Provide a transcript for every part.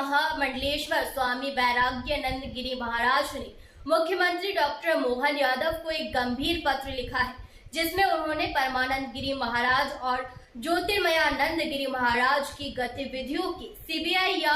महामंडलेश्वर स्वामी वैराग्यानंद गिरी महाराज ने मुख्यमंत्री डॉक्टर मोहन यादव को एक गंभीर पत्र लिखा है, जिसमें उन्होंने परमानंद गिरी महाराज और ज्योतिर्मयानंद गिरी महाराज की गतिविधियों की सीबीआई या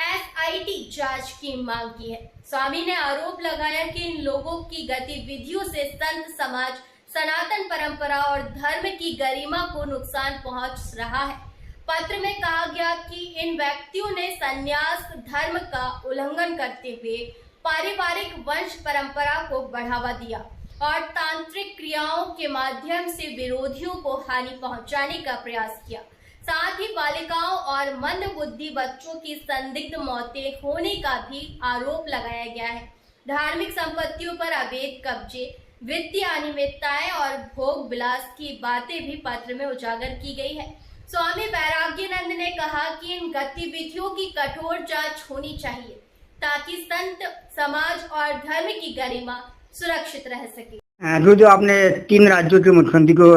एसआईटी जांच की मांग की है। स्वामी ने आरोप लगाया कि इन लोगों की गतिविधियों से संत समाज, सनातन परंपरा और धर्म की गरिमा को नुकसान पहुंच रहा है। पत्र में कहा गया कि इन व्यक्तियों ने संन्यास धर्म का उल्लंघन करते हुए पारिवारिक वंश परंपरा को बढ़ावा दिया और तांत्रिक क्रियाओं के माध्यम से विरोधियों को हानि पहुंचाने का प्रयास किया। साथ ही बालिकाओं और मंदबुद्धि बच्चों की संदिग्ध मौतें होने का भी आरोप लगाया गया है। धार्मिक संपत्तियों पर अवैध कब्जे, वित्तीय अनियमितताएं और भोग विलास की बातें भी पत्र में उजागर की गई है। स्वामी वैराग्यानंद ने कहा कि इन गतिविधियों की कठोर जांच होनी चाहिए ताकि संत समाज और धर्म की गरिमा सुरक्षित रह सके। जो आपने 3 राज्यों के मुख्यमंत्री को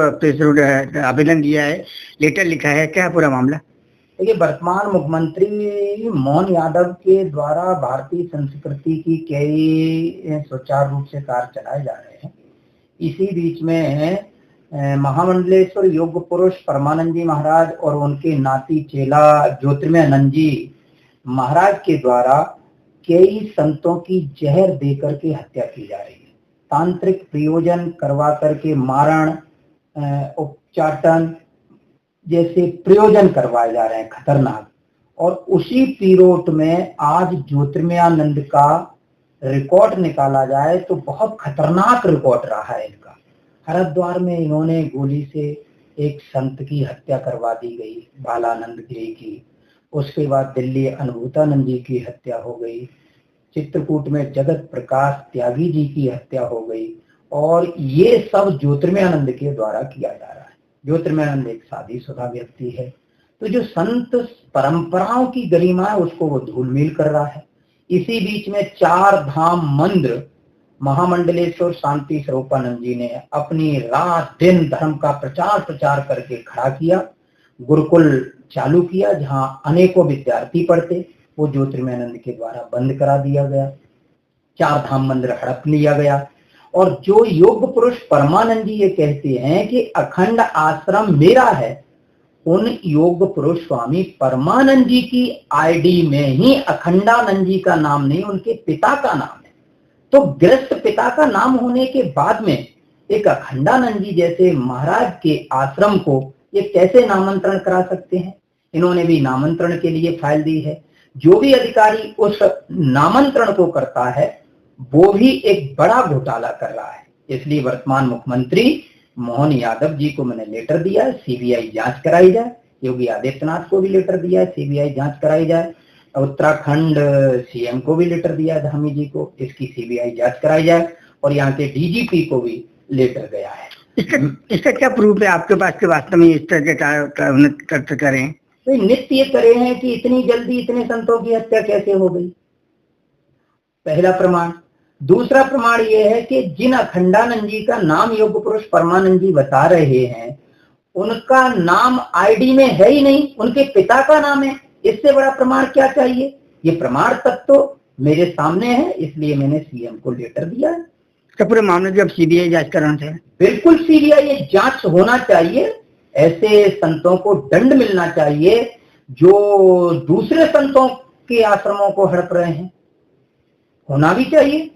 आवेदन दिया है, लेटर लिखा है, क्या है पूरा मामला? देखिए, वर्तमान मुख्यमंत्री मोहन यादव के द्वारा भारतीय संस्कृति की कई सुचारू रूप से कार्य चलाए जा रहे हैं। इसी बीच में महामंडलेश्वर योग पुरुष परमानंद जी महाराज और उनके नाती चेला ज्योतिर्मयानंद जी महाराज के द्वारा कई संतों की जहर देकर के हत्या की जा रही है। तांत्रिक प्रयोजन करवा करके मारण, उपचाटन जैसे प्रयोजन करवाए जा रहे हैं खतरनाक। और उसी पीरोट में आज ज्योतिर्मयानंद का रिकॉर्ड निकाला जाए तो बहुत खतरनाक रिकॉर्ड रहा है इनका। हरिद्वार में इन्होंने गोली से एक संत की हत्या करवा दी गई, बालानंद गिरी की। उसके बाद दिल्ली अनुभूतानंद जी की हत्या हो गई। चित्रकूट में जगत प्रकाश त्यागी जी की हत्या हो गई। और ये सब ज्योतिर्मयानंद के द्वारा किया जा रहा है। ज्योतिर्मयानंद एक शादीशुदा व्यक्ति है, तो जो संत परंपराओं की गरिमा है उसको वो धूलमील कर रहा है। इसी बीच में 4 धाम मंदिर महामंडलेश्वर शांति स्वरूपानंद जी ने अपनी रात दिन धर्म का प्रचार करके खड़ा किया। गुरुकुल चालू किया जहां अनेकों विद्यार्थी पढ़ते, वो ज्योतिर्मयानंद के द्वारा बंद करा दिया गया। 4 धाम मंदिर हड़प लिया गया। और जो योग पुरुष परमानंद जी ये कहते हैं कि अखंड आश्रम मेरा है, उन योग पुरुष स्वामी परमानंद जी की आईडी में ही अखंडानंद जी का नाम नहीं, उनके पिता का नाम है। तो गृहस्थ पिता का नाम होने के बाद में एक अखंडानंद जी जैसे महाराज के आश्रम को ये कैसे नामांतरण करा सकते हैं? इन्होंने भी नामांतरण के लिए फाइल दी है। जो भी अधिकारी उस नामांतरण को करता है वो भी एक बड़ा घोटाला कर रहा है। इसलिए वर्तमान मुख्यमंत्री मोहन यादव जी को मैंने लेटर दिया है, सीबीआई जांच कराई जाए। योगी आदित्यनाथ को भी लेटर दिया है, सीबीआई जांच कराई जाए। उत्तराखंड सीएम को भी लेटर दिया है, धामी जी को, इसकी सीबीआई जांच कराई जाए। और यहाँ के डीजीपी को भी लेटर गया है। इसका क्या प्रूफ है आपके पास कि वास्तव में इस तरह के करें? तो नित्य ये करे हैं कि इतनी जल्दी इतने संतों की हत्या कैसे हो गई, पहला प्रमाण। दूसरा प्रमाण ये है कि जिन अखंडानंद जी का नाम योग पुरुष परमानंद जी बता रहे हैं, उनका नाम आईडी में है ही नहीं, उनके पिता का नाम है। इससे बड़ा प्रमाण क्या चाहिए? ये प्रमाण तक तो मेरे सामने है, इसलिए मैंने सीएम को लेटर दिया है। तो पूरे मामले जब सीबीआई जांच कराना चाहिए, बिल्कुल सीबीआई जांच होना चाहिए। ऐसे संतों को दंड मिलना चाहिए जो दूसरे संतों के आश्रमों को हड़प रहे हैं, होना भी चाहिए।